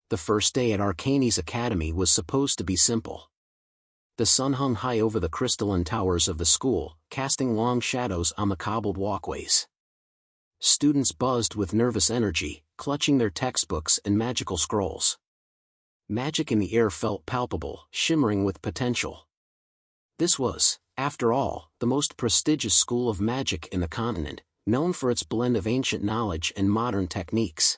The first day at Arcane's academy was supposed to be simple. The sun hung high over the crystalline towers of the school, casting long shadows on the cobbled walkways. Students buzzed with nervous energy, clutching their textbooks and magical scrolls. Magic in the air felt palpable, shimmering with potential. This was, after all, the most prestigious school of magic in the continent, known for its blend of ancient knowledge and modern techniques.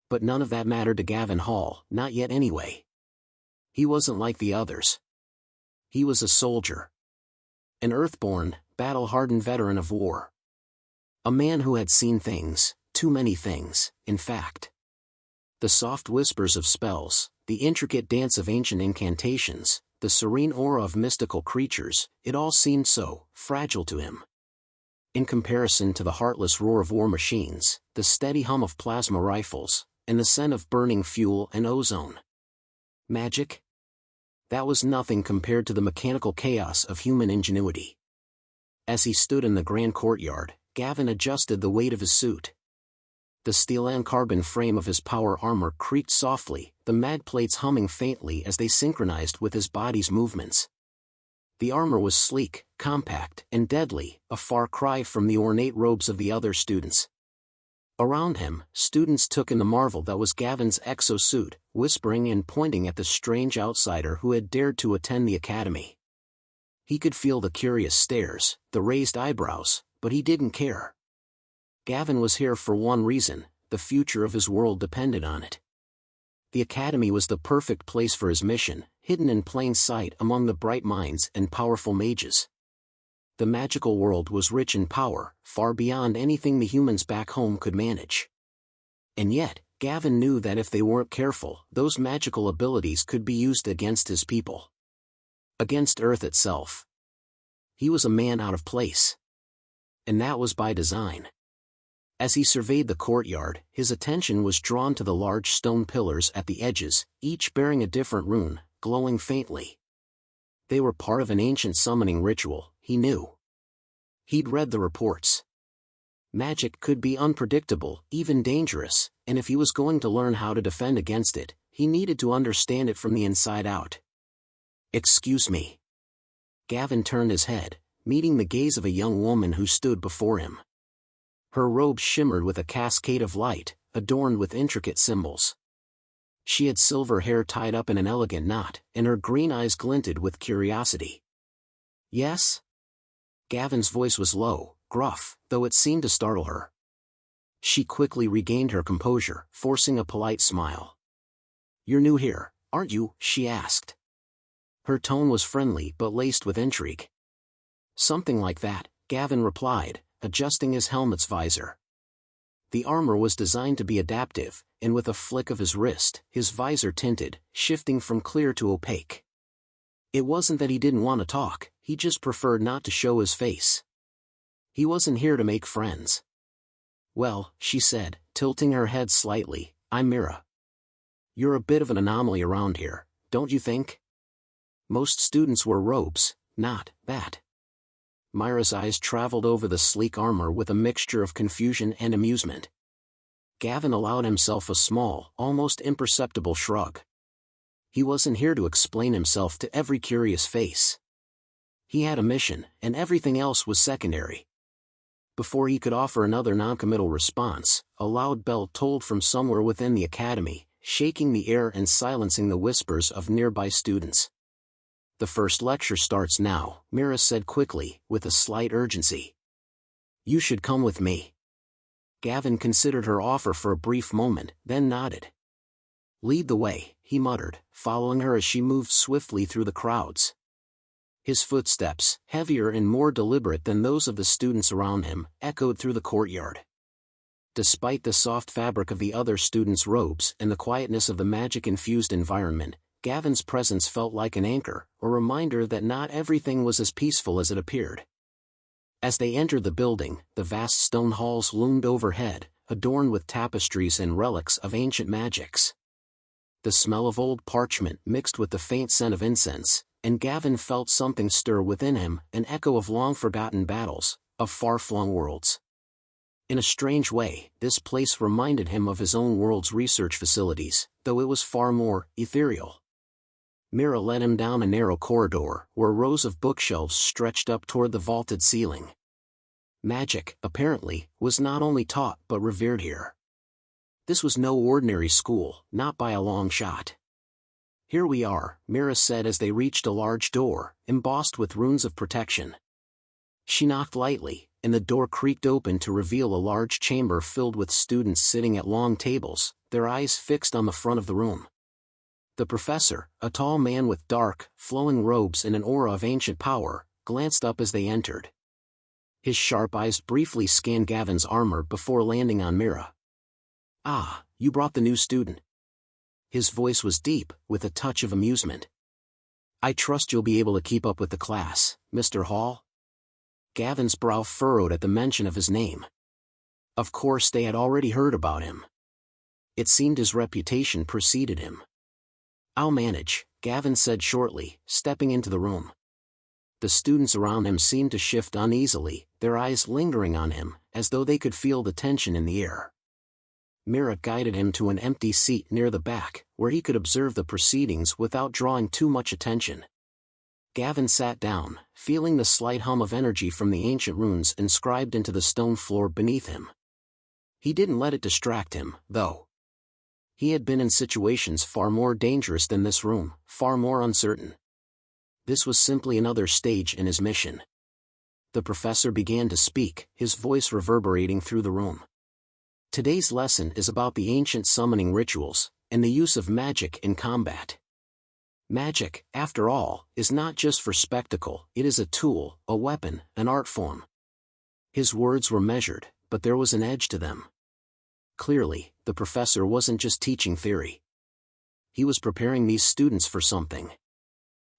But none of that mattered to Gavin Hall, not yet anyway. He wasn't like the others. He was a soldier. An earthborn, battle-hardened veteran of war. A man who had seen things, too many things, in fact. The soft whispers of spells, the intricate dance of ancient incantations, the serene aura of mystical creatures, it all seemed so fragile to him. In comparison to the heartless roar of war machines, the steady hum of plasma rifles, and the scent of burning fuel and ozone. Magic? That was nothing compared to the mechanical chaos of human ingenuity. As he stood in the grand courtyard, Gavin adjusted the weight of his suit. The steel and carbon frame of his power armor creaked softly, the mag plates humming faintly as they synchronized with his body's movements. The armor was sleek, compact, and deadly, a far cry from the ornate robes of the other students. Around him, students took in the marvel that was Gavin's exosuit, whispering and pointing at the strange outsider who had dared to attend the academy. He could feel the curious stares, the raised eyebrows, but he didn't care. Gavin was here for one reason: the future of his world depended on it. The academy was the perfect place for his mission, hidden in plain sight among the bright minds and powerful mages. The magical world was rich in power, far beyond anything the humans back home could manage. And yet, Gavin knew that if they weren't careful, those magical abilities could be used against his people. Against Earth itself. He was a man out of place. And that was by design. As he surveyed the courtyard, his attention was drawn to the large stone pillars at the edges, each bearing a different rune, glowing faintly. They were part of an ancient summoning ritual, he knew. He'd read the reports. Magic could be unpredictable, even dangerous, and if he was going to learn how to defend against it, he needed to understand it from the inside out. "Excuse me." Gavin turned his head, meeting the gaze of a young woman who stood before him. Her robe shimmered with a cascade of light, adorned with intricate symbols. She had silver hair tied up in an elegant knot, and her green eyes glinted with curiosity. "Yes?" Gavin's voice was low, gruff, though it seemed to startle her. She quickly regained her composure, forcing a polite smile. "You're new here, aren't you?" she asked. Her tone was friendly but laced with intrigue. "Something like that," Gavin replied, adjusting his helmet's visor. The armor was designed to be adaptive, and with a flick of his wrist, his visor tinted, shifting from clear to opaque. It wasn't that he didn't want to talk, he just preferred not to show his face. He wasn't here to make friends. "Well," she said, tilting her head slightly, "I'm Mira. You're a bit of an anomaly around here, don't you think? Most students wear robes, not that." Myra's eyes traveled over the sleek armor with a mixture of confusion and amusement. Gavin allowed himself a small, almost imperceptible shrug. He wasn't here to explain himself to every curious face. He had a mission, and everything else was secondary. Before he could offer another noncommittal response, a loud bell tolled from somewhere within the academy, shaking the air and silencing the whispers of nearby students. "The first lecture starts now," Mira said quickly, with a slight urgency. "You should come with me." Gavin considered her offer for a brief moment, then nodded. "Lead the way," he muttered, following her as she moved swiftly through the crowds. His footsteps, heavier and more deliberate than those of the students around him, echoed through the courtyard. Despite the soft fabric of the other students' robes and the quietness of the magic-infused environment, Gavin's presence felt like an anchor, a reminder that not everything was as peaceful as it appeared. As they entered the building, the vast stone halls loomed overhead, adorned with tapestries and relics of ancient magics. The smell of old parchment mixed with the faint scent of incense, and Gavin felt something stir within him, an echo of long-forgotten battles, of far-flung worlds. In a strange way, this place reminded him of his own world's research facilities, though it was far more ethereal. Mira led him down a narrow corridor, where rows of bookshelves stretched up toward the vaulted ceiling. Magic, apparently, was not only taught but revered here. This was no ordinary school, not by a long shot. "Here we are," Mira said as they reached a large door, embossed with runes of protection. She knocked lightly, and the door creaked open to reveal a large chamber filled with students sitting at long tables, their eyes fixed on the front of the room. The professor, a tall man with dark, flowing robes and an aura of ancient power, glanced up as they entered. His sharp eyes briefly scanned Gavin's armor before landing on Mira. "Ah, you brought the new student." His voice was deep, with a touch of amusement. "I trust you'll be able to keep up with the class, Mr. Hall?" Gavin's brow furrowed at the mention of his name. Of course they had already heard about him. It seemed his reputation preceded him. "I'll manage," Gavin said shortly, stepping into the room. The students around him seemed to shift uneasily, their eyes lingering on him, as though they could feel the tension in the air. Mira guided him to an empty seat near the back, where he could observe the proceedings without drawing too much attention. Gavin sat down, feeling the slight hum of energy from the ancient runes inscribed into the stone floor beneath him. He didn't let it distract him, though. He had been in situations far more dangerous than this room, far more uncertain. This was simply another stage in his mission. The professor began to speak, his voice reverberating through the room. "Today's lesson is about the ancient summoning rituals, and the use of magic in combat. Magic, after all, is not just for spectacle, it is a tool, a weapon, an art form." His words were measured, but there was an edge to them. Clearly, the professor wasn't just teaching theory. He was preparing these students for something.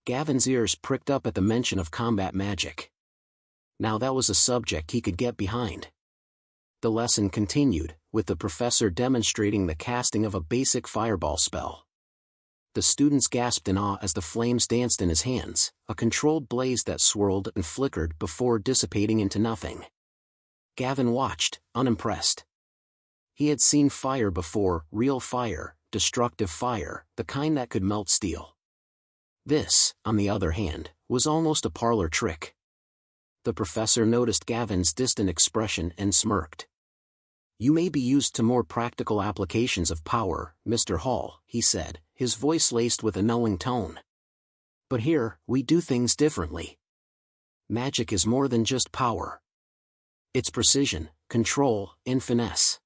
Gavin's ears pricked up at the mention of combat magic. Now that was a subject he could get behind. The lesson continued, with the professor demonstrating the casting of a basic fireball spell. The students gasped in awe as the flames danced in his hands, a controlled blaze that swirled and flickered before dissipating into nothing. Gavin watched, unimpressed. He had seen fire before, real fire, destructive fire, the kind that could melt steel. This, on the other hand, was almost a parlor trick. The professor noticed Gavin's distant expression and smirked. "You may be used to more practical applications of power, Mr. Hall," he said, his voice laced with a knowing tone. "But here, we do things differently. Magic is more than just power. It's precision, control, and finesse."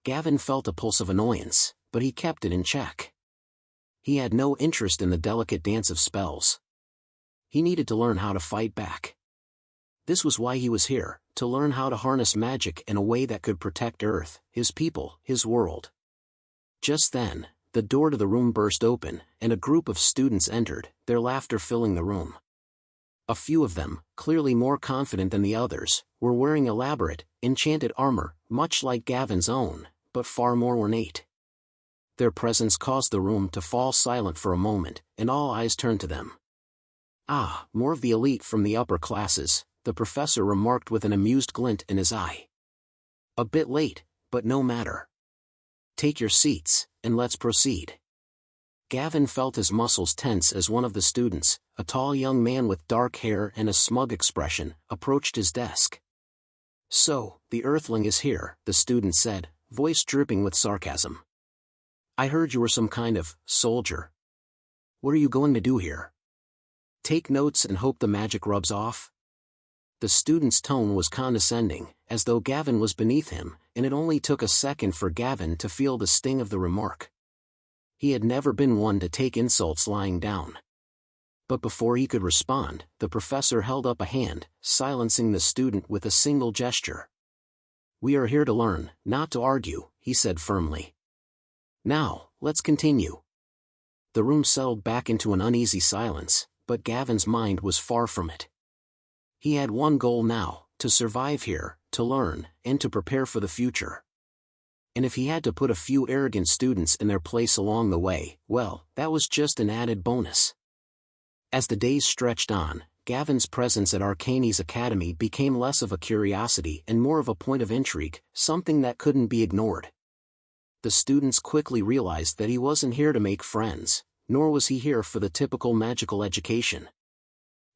Gavin felt a pulse of annoyance, but he kept it in check. He had no interest in the delicate dance of spells. He needed to learn how to fight back. This was why he was here, to learn how to harness magic in a way that could protect Earth, his people, his world. Just then, the door to the room burst open, and a group of students entered, their laughter filling the room. A few of them, clearly more confident than the others, were wearing elaborate, enchanted armor, much like Gavin's own, but far more ornate. Their presence caused the room to fall silent for a moment, and all eyes turned to them. "Ah, more of the elite from the upper classes," the professor remarked with an amused glint in his eye. "A bit late, but no matter. Take your seats, and let's proceed." Gavin felt his muscles tense as one of the students, a tall young man with dark hair and a smug expression, approached his desk. "So, the Earthling is here," the student said, voice dripping with sarcasm. "I heard you were some kind of soldier. What are you going to do here? Take notes and hope the magic rubs off?" The student's tone was condescending, as though Gavin was beneath him, and it only took a second for Gavin to feel the sting of the remark. He had never been one to take insults lying down. But before he could respond, the professor held up a hand, silencing the student with a single gesture. "We are here to learn, not to argue," he said firmly. "Now, let's continue." The room settled back into an uneasy silence, but Gavin's mind was far from it. He had one goal now, to survive here, to learn, and to prepare for the future. And if he had to put a few arrogant students in their place along the way, well, that was just an added bonus. As the days stretched on, Gavin's presence at Arcane's academy became less of a curiosity and more of a point of intrigue, something that couldn't be ignored. The students quickly realized that he wasn't here to make friends, nor was he here for the typical magical education.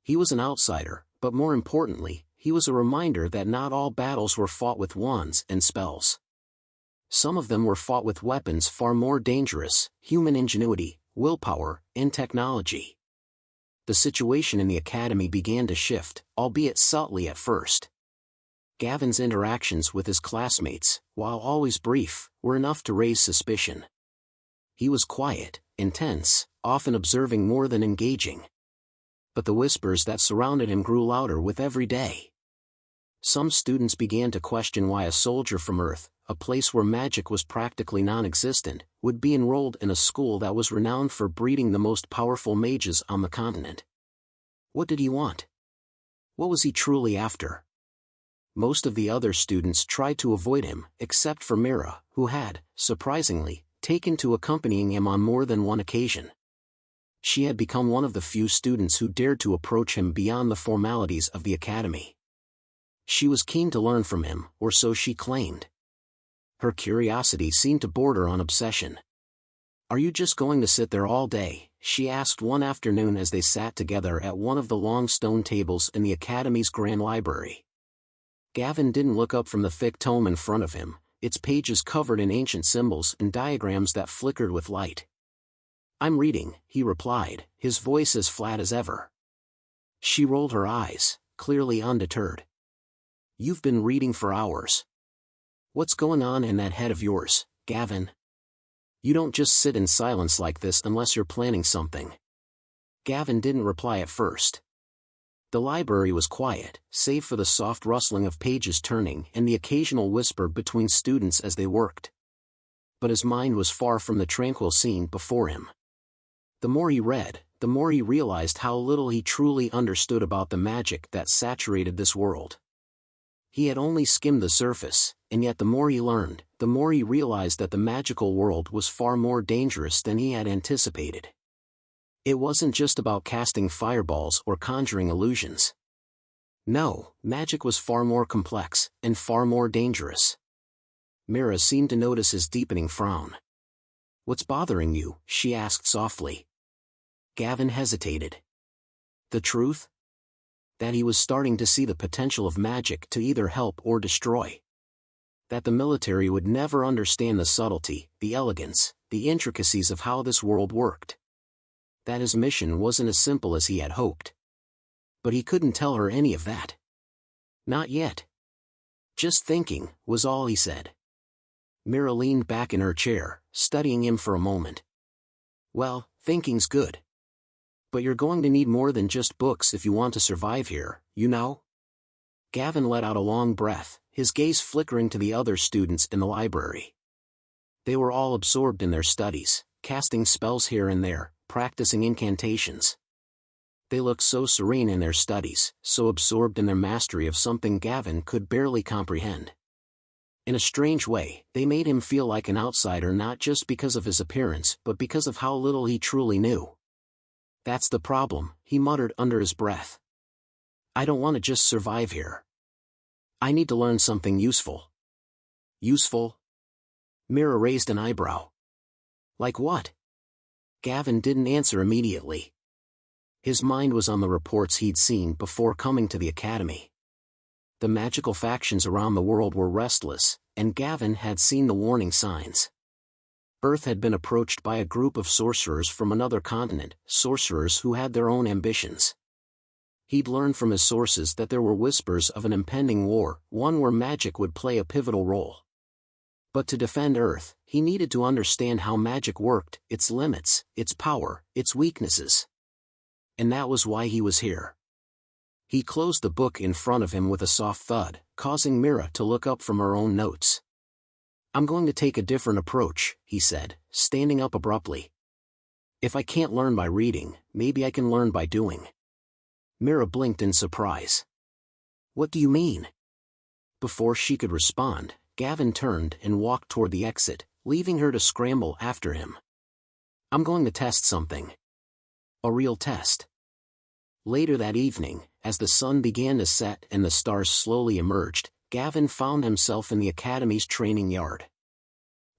He was an outsider, but more importantly, he was a reminder that not all battles were fought with wands and spells. Some of them were fought with weapons far more dangerous: human ingenuity, willpower, and technology. The situation in the academy began to shift, albeit subtly at first. Gavin's interactions with his classmates, while always brief, were enough to raise suspicion. He was quiet, intense, often observing more than engaging. But the whispers that surrounded him grew louder with every day. Some students began to question why a soldier from Earth, a place where magic was practically non-existent, would be enrolled in a school that was renowned for breeding the most powerful mages on the continent. What did he want? What was he truly after? Most of the other students tried to avoid him, except for Mira, who had, surprisingly, taken to accompanying him on more than one occasion. She had become one of the few students who dared to approach him beyond the formalities of the academy. She was keen to learn from him, or so she claimed. Her curiosity seemed to border on obsession. "Are you just going to sit there all day?" she asked one afternoon as they sat together at one of the long stone tables in the academy's grand library. Gavin didn't look up from the thick tome in front of him, its pages covered in ancient symbols and diagrams that flickered with light. "I'm reading," he replied, his voice as flat as ever. She rolled her eyes, clearly undeterred. "You've been reading for hours. What's going on in that head of yours, Gavin? You don't just sit in silence like this unless you're planning something." Gavin didn't reply at first. The library was quiet, save for the soft rustling of pages turning and the occasional whisper between students as they worked. But his mind was far from the tranquil scene before him. The more he read, the more he realized how little he truly understood about the magic that saturated this world. He had only skimmed the surface, and yet the more he learned, the more he realized that the magical world was far more dangerous than he had anticipated. It wasn't just about casting fireballs or conjuring illusions. No, magic was far more complex, and far more dangerous. Mira seemed to notice his deepening frown. "What's bothering you?" she asked softly. Gavin hesitated. The truth? That he was starting to see the potential of magic to either help or destroy. That the military would never understand the subtlety, the elegance, the intricacies of how this world worked. That his mission wasn't as simple as he had hoped. But he couldn't tell her any of that. Not yet. "Just thinking," was all he said. Mira leaned back in her chair, studying him for a moment. "Well, thinking's good. But you're going to need more than just books if you want to survive here, you know?" Gavin let out a long breath, his gaze flickering to the other students in the library. They were all absorbed in their studies, casting spells here and there, practicing incantations. They looked so serene in their studies, so absorbed in their mastery of something Gavin could barely comprehend. In a strange way, they made him feel like an outsider not just because of his appearance but because of how little he truly knew. "That's the problem," he muttered under his breath. "I don't want to just survive here. I need to learn something useful." "Useful?" Mira raised an eyebrow. "Like what?" Gavin didn't answer immediately. His mind was on the reports he'd seen before coming to the academy. The magical factions around the world were restless, and Gavin had seen the warning signs. Earth had been approached by a group of sorcerers from another continent, sorcerers who had their own ambitions. He'd learned from his sources that there were whispers of an impending war, one where magic would play a pivotal role. But to defend Earth, he needed to understand how magic worked, its limits, its power, its weaknesses. And that was why he was here. He closed the book in front of him with a soft thud, causing Mira to look up from her own notes. "I'm going to take a different approach," he said, standing up abruptly. "If I can't learn by reading, maybe I can learn by doing." Mira blinked in surprise. "What do you mean?" Before she could respond, Gavin turned and walked toward the exit, leaving her to scramble after him. "I'm going to test something. A real test. Later that evening, as the sun began to set and the stars slowly emerged, Gavin found himself in the academy's training yard.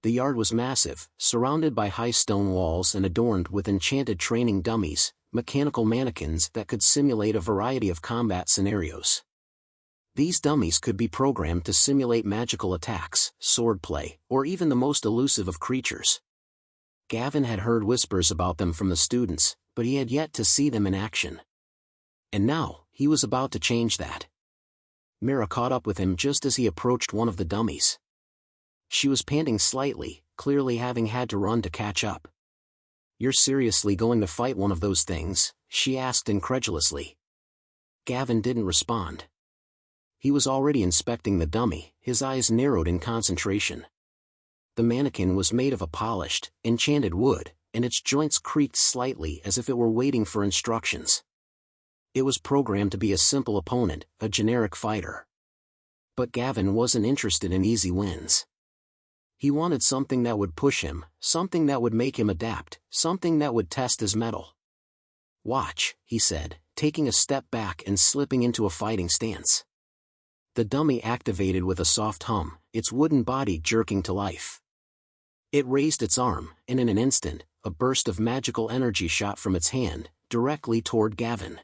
The yard was massive, surrounded by high stone walls and adorned with enchanted training dummies, mechanical mannequins that could simulate a variety of combat scenarios. These dummies could be programmed to simulate magical attacks, swordplay, or even the most elusive of creatures. Gavin had heard whispers about them from the students, but he had yet to see them in action. And now, he was about to change that. Mira caught up with him just as he approached one of the dummies. She was panting slightly, clearly having had to run to catch up. "You're seriously going to fight one of those things?" she asked incredulously. Gavin didn't respond. He was already inspecting the dummy, his eyes narrowed in concentration. The mannequin was made of a polished, enchanted wood, and its joints creaked slightly as if it were waiting for instructions. It was programmed to be a simple opponent, a generic fighter. But Gavin wasn't interested in easy wins. He wanted something that would push him, something that would make him adapt, something that would test his mettle. "Watch," he said, taking a step back and slipping into a fighting stance. The dummy activated with a soft hum, its wooden body jerking to life. It raised its arm, and in an instant, a burst of magical energy shot from its hand, directly toward Gavin.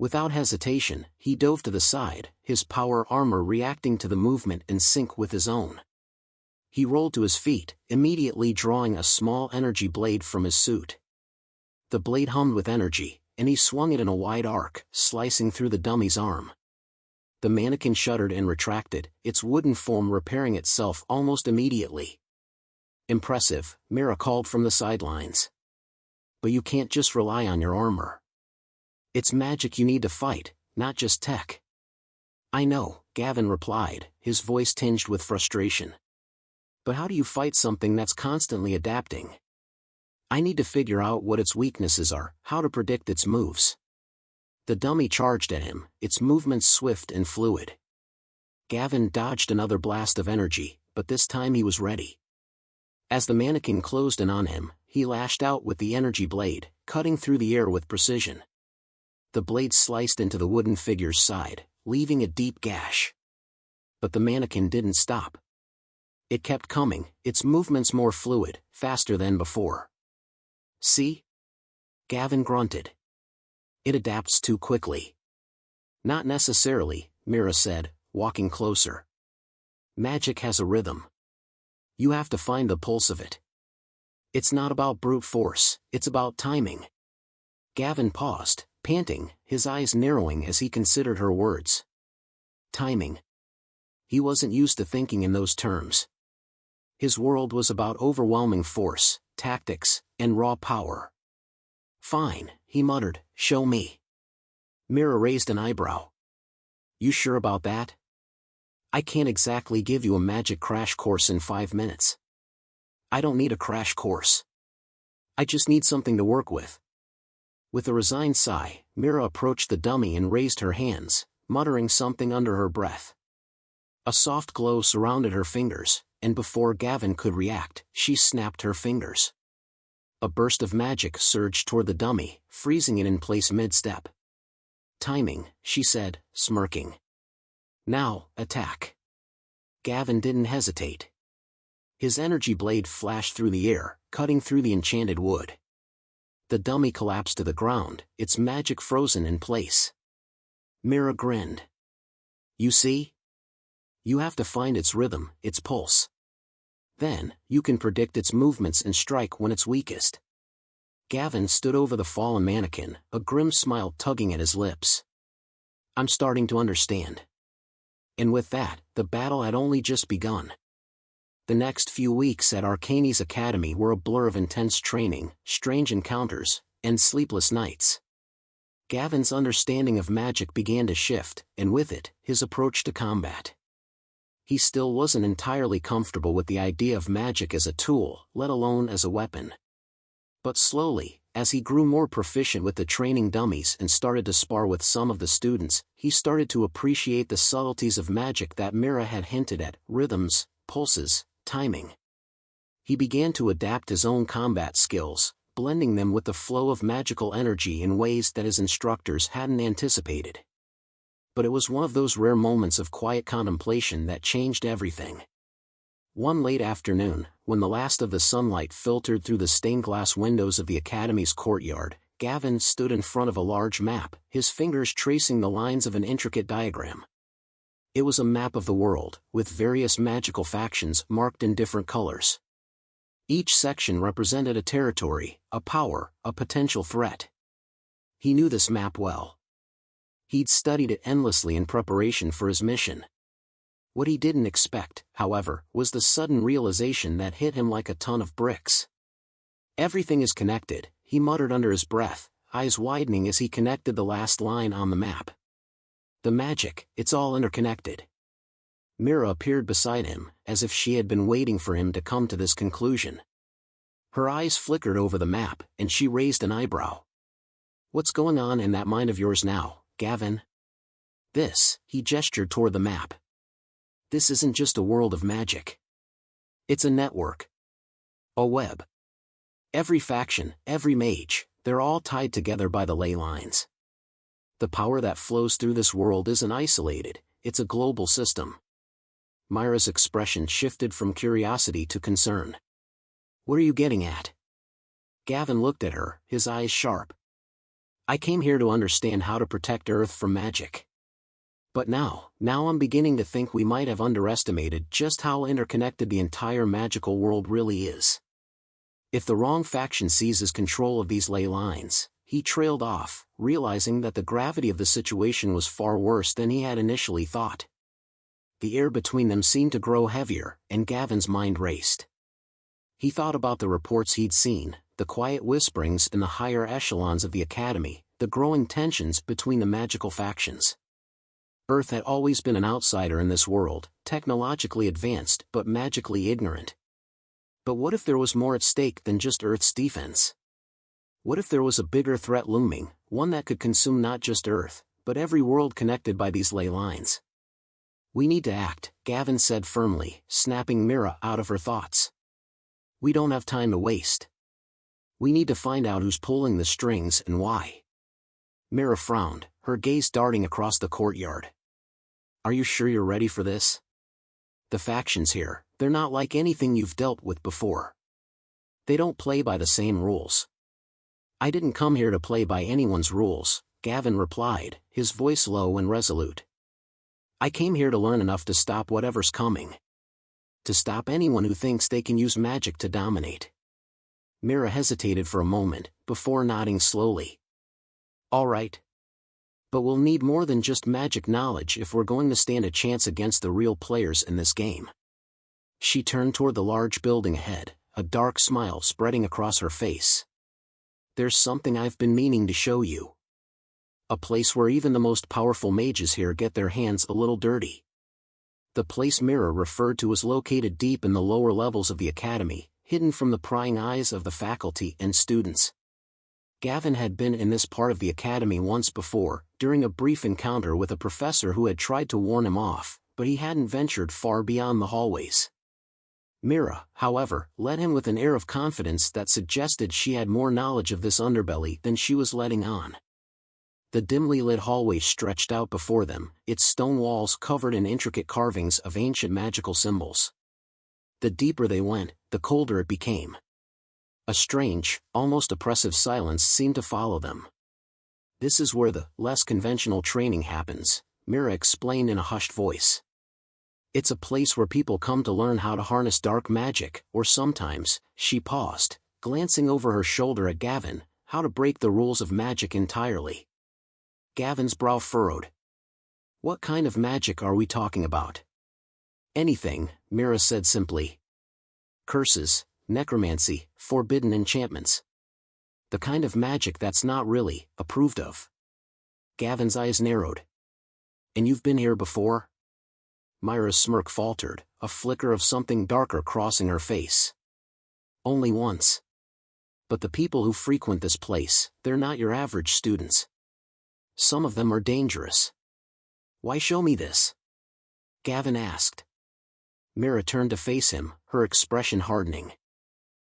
Without hesitation, he dove to the side, his power armor reacting to the movement in sync with his own. He rolled to his feet, immediately drawing a small energy blade from his suit. The blade hummed with energy, and he swung it in a wide arc, slicing through the dummy's arm. The mannequin shuddered and retracted, its wooden form repairing itself almost immediately. "Impressive," Mira called from the sidelines. "But you can't just rely on your armor. It's magic you need to fight, not just tech." "I know," Gavin replied, his voice tinged with frustration. "But how do you fight something that's constantly adapting? I need to figure out what its weaknesses are, how to predict its moves." The dummy charged at him, its movements swift and fluid. Gavin dodged another blast of energy, but this time he was ready. As the mannequin closed in on him, he lashed out with the energy blade, cutting through the air with precision. The blade sliced into the wooden figure's side, leaving a deep gash. But the mannequin didn't stop. It kept coming, its movements more fluid, faster than before. "See?" Gavin grunted. "It adapts too quickly." "Not necessarily," Mira said, walking closer. "Magic has a rhythm. You have to find the pulse of it. It's not about brute force, it's about timing." Gavin paused, panting, his eyes narrowing as he considered her words. Timing. He wasn't used to thinking in those terms. His world was about overwhelming force, tactics, and raw power. "Fine," he muttered, "show me." Mira raised an eyebrow. "You sure about that? I can't exactly give you a magic crash course in 5 minutes. I don't need a crash course. I just need something to work with." With a resigned sigh, Mira approached the dummy and raised her hands, muttering something under her breath. A soft glow surrounded her fingers, and before Gavin could react, she snapped her fingers. A burst of magic surged toward the dummy, freezing it in place mid-step. "Timing," she said, smirking. "Now, attack." Gavin didn't hesitate. His energy blade flashed through the air, cutting through the enchanted wood. The dummy collapsed to the ground, its magic frozen in place. Mira grinned. "You see? You have to find its rhythm, its pulse. Then, you can predict its movements and strike when it's weakest." Gavin stood over the fallen mannequin, a grim smile tugging at his lips. "I'm starting to understand." And with that, the battle had only just begun. The next few weeks at Arcane's academy were a blur of intense training, strange encounters, and sleepless nights. Gavin's understanding of magic began to shift, and with it, his approach to combat. He still wasn't entirely comfortable with the idea of magic as a tool, let alone as a weapon. But slowly, as he grew more proficient with the training dummies and started to spar with some of the students, he started to appreciate the subtleties of magic that Mira had hinted at: rhythms, pulses, timing. He began to adapt his own combat skills, blending them with the flow of magical energy in ways that his instructors hadn't anticipated. But it was one of those rare moments of quiet contemplation that changed everything. One late afternoon, when the last of the sunlight filtered through the stained glass windows of the academy's courtyard, Gavin stood in front of a large map, his fingers tracing the lines of an intricate diagram. It was a map of the world, with various magical factions marked in different colors. Each section represented a territory, a power, a potential threat. He knew this map well. He'd studied it endlessly in preparation for his mission. What he didn't expect, however, was the sudden realization that hit him like a ton of bricks. Everything is connected, he muttered under his breath, eyes widening as he connected the last line on the map. The magic, it's all interconnected. Mira appeared beside him, as if she had been waiting for him to come to this conclusion. Her eyes flickered over the map, and she raised an eyebrow. What's going on in that mind of yours now, Gavin? This, he gestured toward the map. This isn't just a world of magic. It's a network. A web. Every faction, every mage, they're all tied together by the ley lines. The power that flows through this world isn't isolated, it's a global system. Myra's expression shifted from curiosity to concern. What are you getting at? Gavin looked at her, his eyes sharp. I came here to understand how to protect Earth from magic. But now I'm beginning to think we might have underestimated just how interconnected the entire magical world really is. If the wrong faction seizes control of these ley lines, he trailed off, realizing that the gravity of the situation was far worse than he had initially thought. The air between them seemed to grow heavier, and Gavin's mind raced. He thought about the reports he'd seen, the quiet whisperings in the higher echelons of the academy, the growing tensions between the magical factions. Earth had always been an outsider in this world, technologically advanced but magically ignorant. But what if there was more at stake than just Earth's defense? What if there was a bigger threat looming, one that could consume not just Earth, but every world connected by these ley lines? We need to act, Gavin said firmly, snapping Mira out of her thoughts. We don't have time to waste. We need to find out who's pulling the strings and why. Mira frowned, her gaze darting across the courtyard. Are you sure you're ready for this? The factions here, they're not like anything you've dealt with before. They don't play by the same rules. I didn't come here to play by anyone's rules, Gavin replied, his voice low and resolute. I came here to learn enough to stop whatever's coming. To stop anyone who thinks they can use magic to dominate. Mira hesitated for a moment, before nodding slowly. All right. But we'll need more than just magic knowledge if we're going to stand a chance against the real players in this game. She turned toward the large building ahead, a dark smile spreading across her face. There's something I've been meaning to show you. A place where even the most powerful mages here get their hands a little dirty. The place Mira referred to was located deep in the lower levels of the academy, hidden from the prying eyes of the faculty and students. Gavin had been in this part of the academy once before, during a brief encounter with a professor who had tried to warn him off, but he hadn't ventured far beyond the hallways. Mira, however, led him with an air of confidence that suggested she had more knowledge of this underbelly than she was letting on. The dimly lit hallway stretched out before them, its stone walls covered in intricate carvings of ancient magical symbols. The deeper they went, the colder it became. A strange, almost oppressive silence seemed to follow them. This is where the less conventional training happens, Mira explained in a hushed voice. It's a place where people come to learn how to harness dark magic, or sometimes, she paused, glancing over her shoulder at Gavin, how to break the rules of magic entirely. Gavin's brow furrowed. What kind of magic are we talking about? Anything, Mira said simply. Curses, necromancy, forbidden enchantments. The kind of magic that's not really approved of. Gavin's eyes narrowed. And you've been here before? Myra's smirk faltered, a flicker of something darker crossing her face. Only once. But the people who frequent this place, they're not your average students. Some of them are dangerous. Why show me this? Gavin asked. Mira turned to face him, her expression hardening.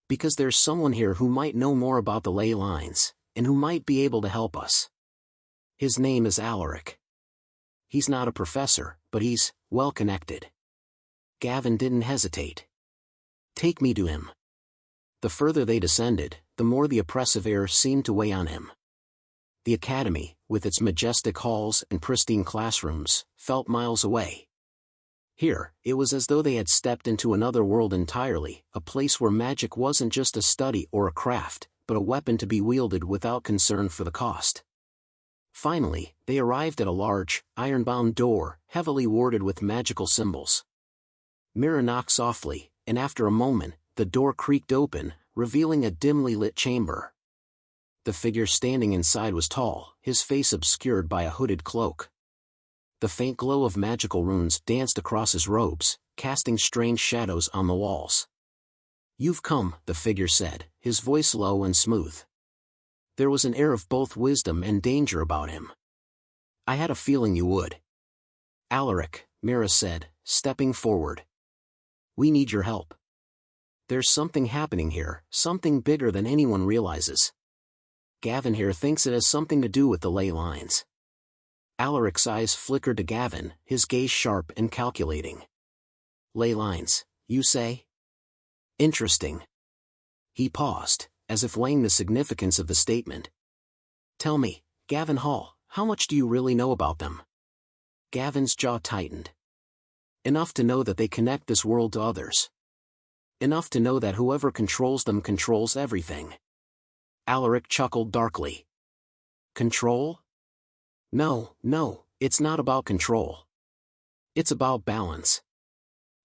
Because there's someone here who might know more about the ley lines, and who might be able to help us. His name is Alaric. He's not a professor, but he's well-connected. Gavin didn't hesitate. Take me to him. The further they descended, the more the oppressive air seemed to weigh on him. The academy, with its majestic halls and pristine classrooms, felt miles away. Here, it was as though they had stepped into another world entirely, a place where magic wasn't just a study or a craft, but a weapon to be wielded without concern for the cost. Finally, they arrived at a large, iron-bound door, heavily warded with magical symbols. Mira knocked softly, and after a moment, the door creaked open, revealing a dimly lit chamber. The figure standing inside was tall, his face obscured by a hooded cloak. The faint glow of magical runes danced across his robes, casting strange shadows on the walls. "You've come," the figure said, his voice low and smooth. There was an air of both wisdom and danger about him. "I had a feeling you would." "Alaric," Mira said, stepping forward. "We need your help. There's something happening here, something bigger than anyone realizes. Gavin here thinks it has something to do with the ley lines." Alaric's eyes flickered to Gavin, his gaze sharp and calculating. "Ley lines, you say? Interesting." He paused, as if weighing the significance of the statement. "Tell me, Gavin Hall, how much do you really know about them?" Gavin's jaw tightened. "Enough to know that they connect this world to others. Enough to know that whoever controls them controls everything." Alaric chuckled darkly. "Control? No, it's not about control. It's about balance.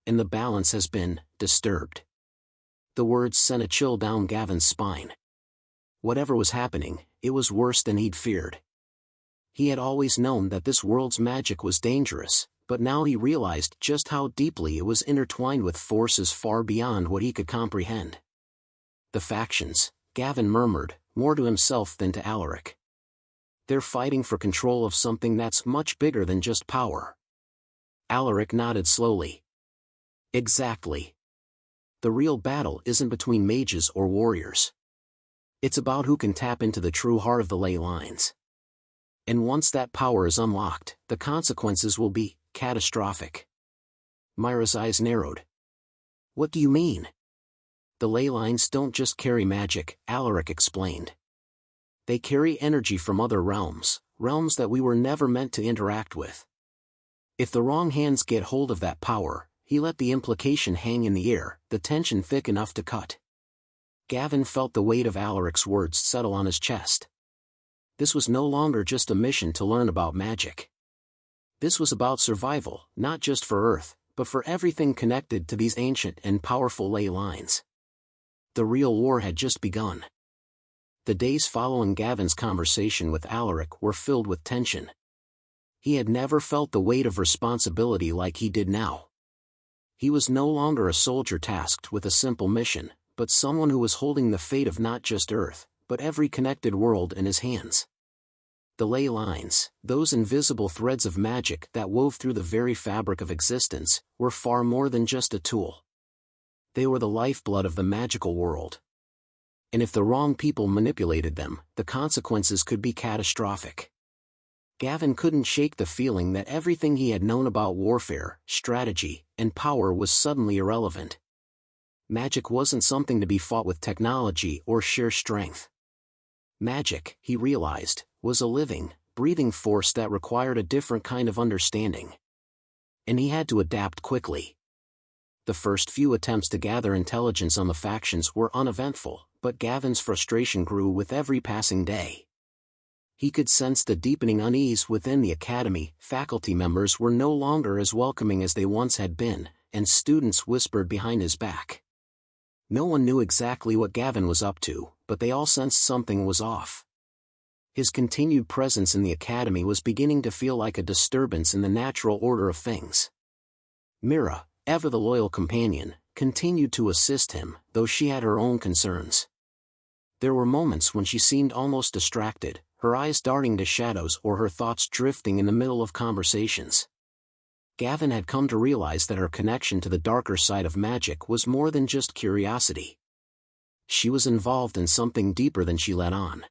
And the balance has been disturbed." The words sent a chill down Gavin's spine. Whatever was happening, it was worse than he'd feared. He had always known that this world's magic was dangerous, but now he realized just how deeply it was intertwined with forces far beyond what he could comprehend. "The factions," Gavin murmured, more to himself than to Alaric. "They're fighting for control of something that's much bigger than just power." Alaric nodded slowly. "Exactly. The real battle isn't between mages or warriors. It's about who can tap into the true heart of the ley lines. And once that power is unlocked, the consequences will be catastrophic." Myra's eyes narrowed. "What do you mean?" "The ley lines don't just carry magic," Alaric explained. "They carry energy from other realms, realms that we were never meant to interact with. If the wrong hands get hold of that power," he let the implication hang in the air, the tension thick enough to cut. Gavin felt the weight of Alaric's words settle on his chest. This was no longer just a mission to learn about magic. This was about survival, not just for Earth, but for everything connected to these ancient and powerful ley lines. The real war had just begun. The days following Gavin's conversation with Alaric were filled with tension. He had never felt the weight of responsibility like he did now. He was no longer a soldier tasked with a simple mission, but someone who was holding the fate of not just Earth, but every connected world in his hands. The ley lines, those invisible threads of magic that wove through the very fabric of existence, were far more than just a tool. They were the lifeblood of the magical world. And if the wrong people manipulated them, the consequences could be catastrophic. Gavin couldn't shake the feeling that everything he had known about warfare, strategy, and power was suddenly irrelevant. Magic wasn't something to be fought with technology or sheer strength. Magic, he realized, was a living, breathing force that required a different kind of understanding. And he had to adapt quickly. The first few attempts to gather intelligence on the factions were uneventful, but Gavin's frustration grew with every passing day. He could sense the deepening unease within the academy. Faculty members were no longer as welcoming as they once had been, and students whispered behind his back. No one knew exactly what Gavin was up to, but they all sensed something was off. His continued presence in the academy was beginning to feel like a disturbance in the natural order of things. Mira, ever the loyal companion, continued to assist him, though she had her own concerns. There were moments when she seemed almost distracted, her eyes darting to shadows or her thoughts drifting in the middle of conversations. Gavin had come to realize that her connection to the darker side of magic was more than just curiosity. She was involved in something deeper than she let on.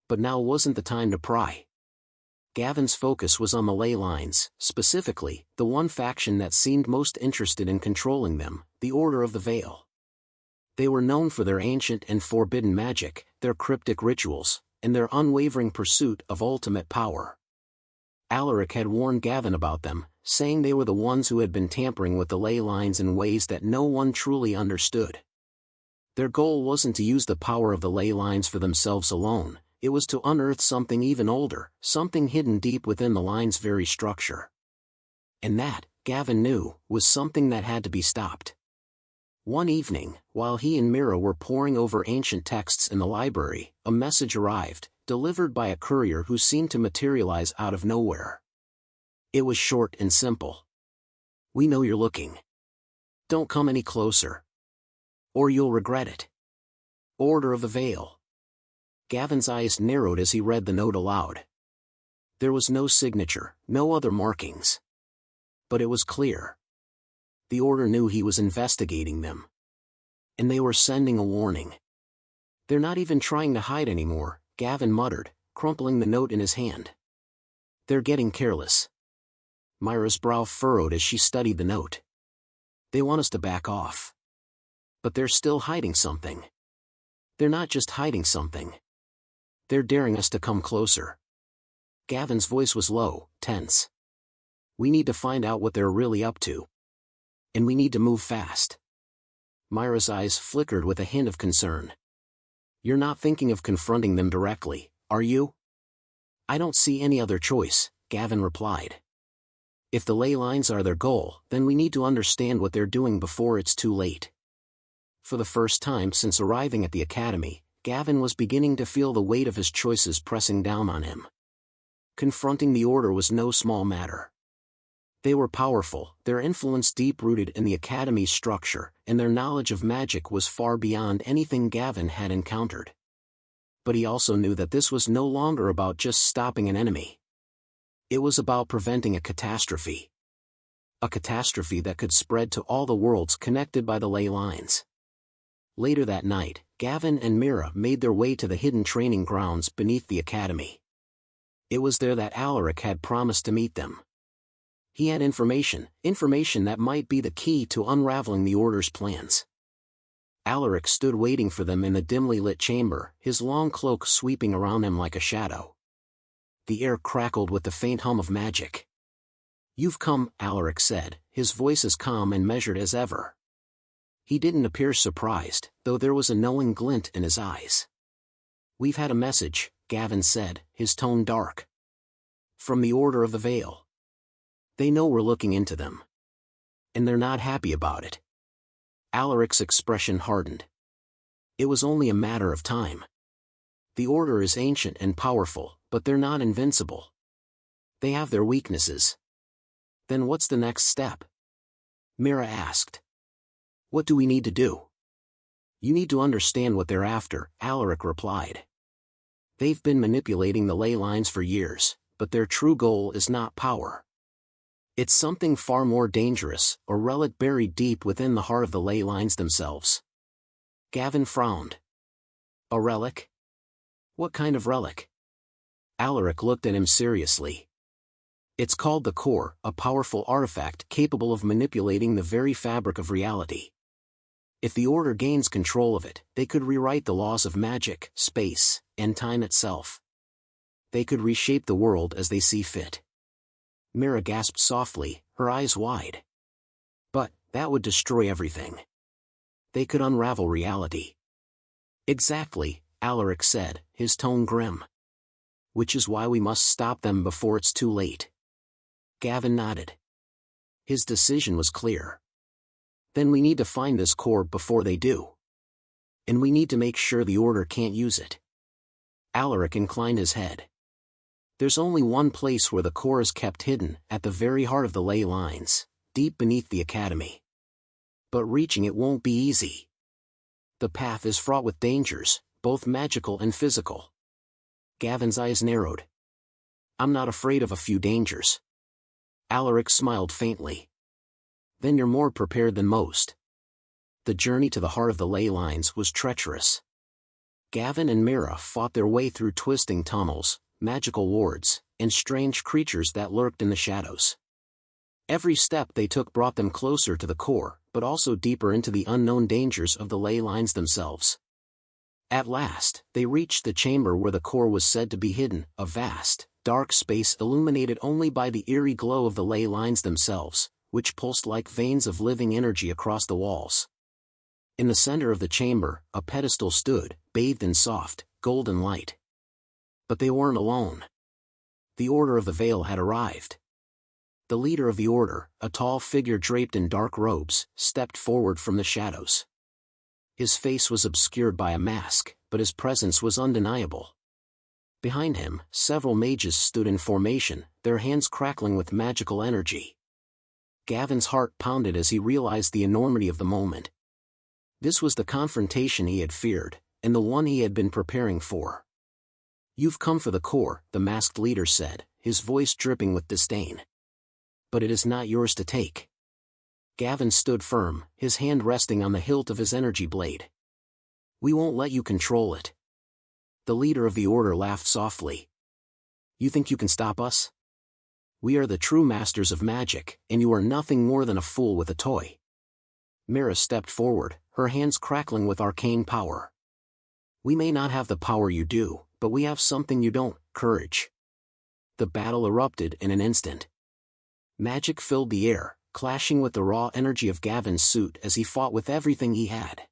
But now wasn't the time to pry. Gavin's focus was on the ley lines, specifically, the one faction that seemed most interested in controlling them, the Order of the Veil. They were known for their ancient and forbidden magic, their cryptic rituals, and their unwavering pursuit of ultimate power. Alaric had warned Gavin about them, saying they were the ones who had been tampering with the ley lines in ways that no one truly understood. Their goal wasn't to use the power of the ley lines for themselves alone, it was to unearth something even older, something hidden deep within the line's very structure. And that, Gavin knew, was something that had to be stopped. One evening, while he and Mira were poring over ancient texts in the library, a message arrived, delivered by a courier who seemed to materialize out of nowhere. It was short and simple. "We know you're looking. Don't come any closer, or you'll regret it. Order of the Veil." Gavin's eyes narrowed as he read the note aloud. There was no signature, no other markings. But it was clear. The Order knew he was investigating them. And they were sending a warning. "They're not even trying to hide anymore," Gavin muttered, crumpling the note in his hand. "They're getting careless." Myra's brow furrowed as she studied the note. "They want us to back off. But they're still hiding something. They're not just hiding something. They're daring us to come closer." Gavin's voice was low, tense. "We need to find out what they're really up to. And we need to move fast." Myra's eyes flickered with a hint of concern. "You're not thinking of confronting them directly, are you?" "I don't see any other choice," Gavin replied. "If the ley lines are their goal, then we need to understand what they're doing before it's too late." For the first time since arriving at the academy, Gavin was beginning to feel the weight of his choices pressing down on him. Confronting the Order was no small matter. They were powerful, their influence deep-rooted in the academy's structure, and their knowledge of magic was far beyond anything Gavin had encountered. But he also knew that this was no longer about just stopping an enemy. It was about preventing a catastrophe. A catastrophe that could spread to all the worlds connected by the ley lines. Later that night, Gavin and Mira made their way to the hidden training grounds beneath the academy. It was there that Alaric had promised to meet them. He had information that might be the key to unraveling the Order's plans. Alaric stood waiting for them in the dimly lit chamber, his long cloak sweeping around him like a shadow. The air crackled with the faint hum of magic. "You've come," Alaric said, his voice as calm and measured as ever. He didn't appear surprised, though there was a knowing glint in his eyes. "We've had a message," Gavin said, his tone dark. "From the Order of the Veil. They know we're looking into them. And they're not happy about it." Alaric's expression hardened. It was only a matter of time. The Order is ancient and powerful, but they're not invincible. They have their weaknesses. "Then what's the next step?" Mira asked. "What do we need to do?" "You need to understand what they're after," Alaric replied. "They've been manipulating the ley lines for years, but their true goal is not power. It's something far more dangerous, a relic buried deep within the heart of the ley lines themselves." Gavin frowned. "A relic? What kind of relic?" Alaric looked at him seriously. "It's called the Core, a powerful artifact capable of manipulating the very fabric of reality. If the Order gains control of it, they could rewrite the laws of magic, space, and time itself. They could reshape the world as they see fit." Mira gasped softly, her eyes wide. "But that would destroy everything. They could unravel reality." "Exactly," Alaric said, his tone grim. "Which is why we must stop them before it's too late." Gavin nodded. His decision was clear. "Then we need to find this core before they do. And we need to make sure the Order can't use it." Alaric inclined his head. "There's only one place where the core is kept hidden, at the very heart of the ley lines, deep beneath the academy. But reaching it won't be easy. The path is fraught with dangers, both magical and physical." Gavin's eyes narrowed. "I'm not afraid of a few dangers." Alaric smiled faintly. "Then you're more prepared than most." The journey to the heart of the ley lines was treacherous. Gavin and Mira fought their way through twisting tunnels, magical wards, and strange creatures that lurked in the shadows. Every step they took brought them closer to the core, but also deeper into the unknown dangers of the ley lines themselves. At last, they reached the chamber where the core was said to be hidden, a vast, dark space illuminated only by the eerie glow of the ley lines themselves, which pulsed like veins of living energy across the walls. In the center of the chamber, a pedestal stood, bathed in soft, golden light. But they weren't alone. The Order of the Veil had arrived. The leader of the order, a tall figure draped in dark robes, stepped forward from the shadows. His face was obscured by a mask, but his presence was undeniable. Behind him, several mages stood in formation, their hands crackling with magical energy. Gavin's heart pounded as he realized the enormity of the moment. This was the confrontation he had feared, and the one he had been preparing for. "You've come for the core," the masked leader said, his voice dripping with disdain. "But it is not yours to take." Gavin stood firm, his hand resting on the hilt of his energy blade. "We won't let you control it." The leader of the order laughed softly. "You think you can stop us? We are the true masters of magic, and you are nothing more than a fool with a toy." Mira stepped forward, her hands crackling with arcane power. "We may not have the power you do, but we have something you don't, courage." The battle erupted in an instant. Magic filled the air, clashing with the raw energy of Gavin's suit as he fought with everything he had.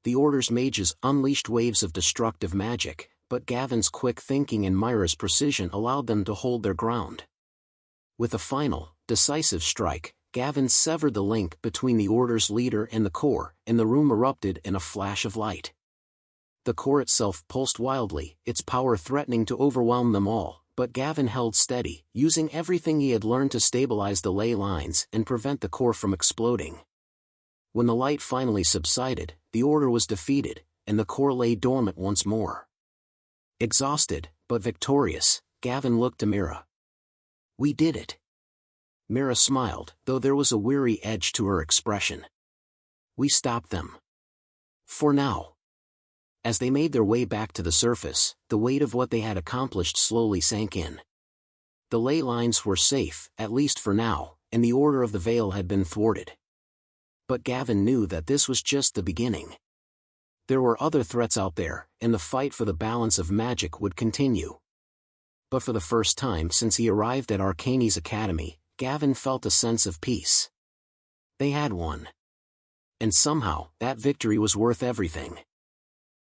The Order's mages unleashed waves of destructive magic, but Gavin's quick thinking and Mira's precision allowed them to hold their ground. With a final, decisive strike, Gavin severed the link between the Order's leader and the core, and the room erupted in a flash of light. The core itself pulsed wildly, its power threatening to overwhelm them all, but Gavin held steady, using everything he had learned to stabilize the ley lines and prevent the core from exploding. When the light finally subsided, the Order was defeated, and the core lay dormant once more. Exhausted, but victorious, Gavin looked to Mira. "We did it." Mira smiled, though there was a weary edge to her expression. "We stopped them. For now." As they made their way back to the surface, the weight of what they had accomplished slowly sank in. The ley lines were safe, at least for now, and the Order of the Veil had been thwarted. But Gavin knew that this was just the beginning. There were other threats out there, and the fight for the balance of magic would continue. But for the first time since he arrived at Arcane's academy, Gavin felt a sense of peace. They had won. And somehow, that victory was worth everything.